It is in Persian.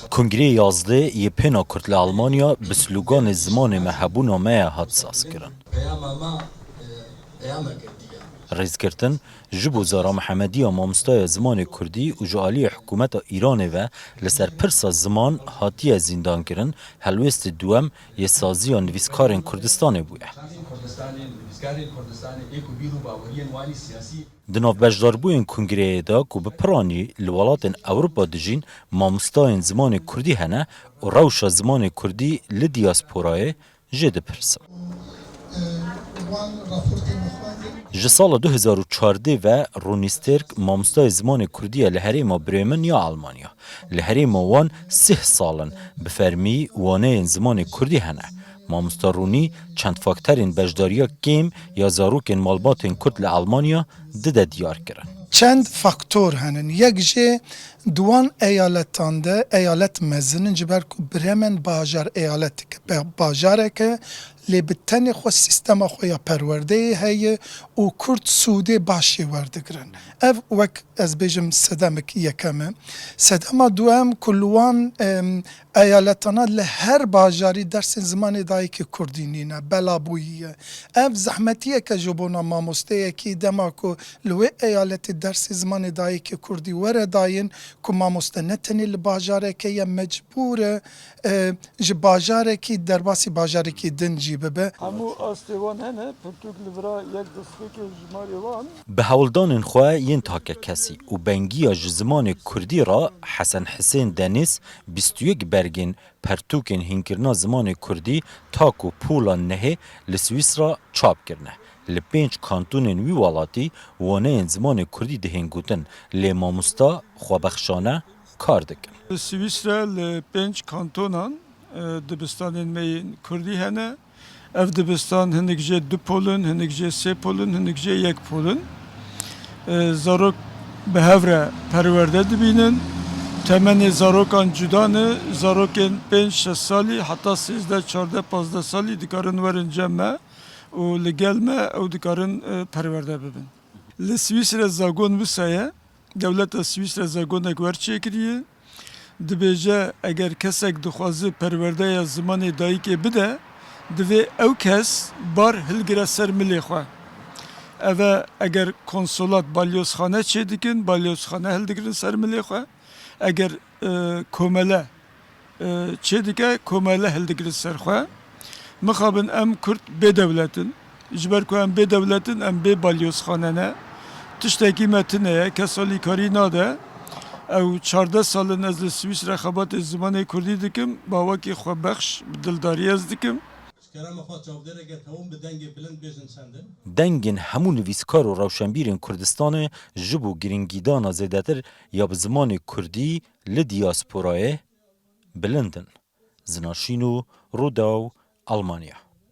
کنگره 11 یه پنا کرد لآلمانیا به سلوگان زمان محبونا میا هات ساز کرن. رئیسکرتن جبو زارا محمدی مامستای زمان کردی و جوالی حکومت ایران و لسر پرسا زمان هاتی زندان کرن هلوست دوم یه سازی و نویسکار کردستان بوده. دناف بجدار بوین کنگره دا که بپرانی لولات اوروپا دجین مامستای زمان کردی هنه و روش زمان کردی لدیاسپورای جد پرسا. جسال 2014 و رونیسترک مامستای زمان کردی لحریم برمن یا آلمانیا. لحریم وان 3 سالن بفرمی وانه زمان کردی هنه. مامستا رونی چند فاکترین بجداریا کم یا زاروکن مالباتن کرد لآلمانیا دده دیار کرن. چند فاکتور هنن. یک جه دوان ایالتان ده ایالت مزنن جبر که برمن باجار ایالت که باجاره که لبتن خو سیستم خو یا پرورده هی و کرد سوده باشی ورده گرن. اف وک از بیجم صدامک یکمه. صدام دوام کلوان ایالتانا لهر باجاری درس زمان دایی که کردینینه بلابوییه. اف زحمتیه که جبونا ماموسته که دماکو لوی ایالت درس زمان دایی که کردی وره داین که ماموسته نتنی لباجاره که یا مجبوره باجاره که درباسی باجاره که دنجی ببه. همو آستوان هنه پرتوک لورا یک دسته که جماریوان به هولدان خواه ین تاکه کسی و بنگی زمان کردی را حسن حسین دنیس 21 برگین پرتوکن هنگرنا زمان کردی تاکو پولا نهه لسویسرا چاپ کرنه. لپنج کانتونن وی والاتی وانه زمان کردی دهنگوتن لماموستا خوابخشانه کار دکن. سویسرا لپنج کانتونان دبستانین می کردی هنه اف دبستان هنگ جه 2 پولن، هنگ جه 3 پولن، هنگ جه 1 پولن. زاروک به هفره پرورده دبینن. تمن زاروکان جدانه، زاروکن 5-6 سالی حتی 13-14-15 سالی دکارن ورن جمعه و لگل ما او دکارن پرورده ببین. لسویسرا زاگون وسایه، دولت سویسرا زاگون اکور چه کریه. دبیجه اگر کسک دخوازه پرورده یا زمان دایی که بده دوی او کس بار هلگره سر ملی خواه. اوه اگر کنسولات بالیوزخانه چه دکن بالیوزخانه هلگره سر ملی خواه. اگر کومله چه دکه کومله هلگره سر خواه. مخابن ام کرد به دولتن. جبر که ام به دولتن ام به بالیوزخانه نه. تشتکی متنه کسالی کاری ناده. او 14 سال از سوئیس رخابات زمان کردی دکم با وکی خواه بخش دلداری از دکم. دنگین همون نویسکار و روشنبیرین کردستان جبو گرینگیدان زیدتر یا به زمان کردی لدیاسپورای بلندن. زناشینو روداو آلمانیا.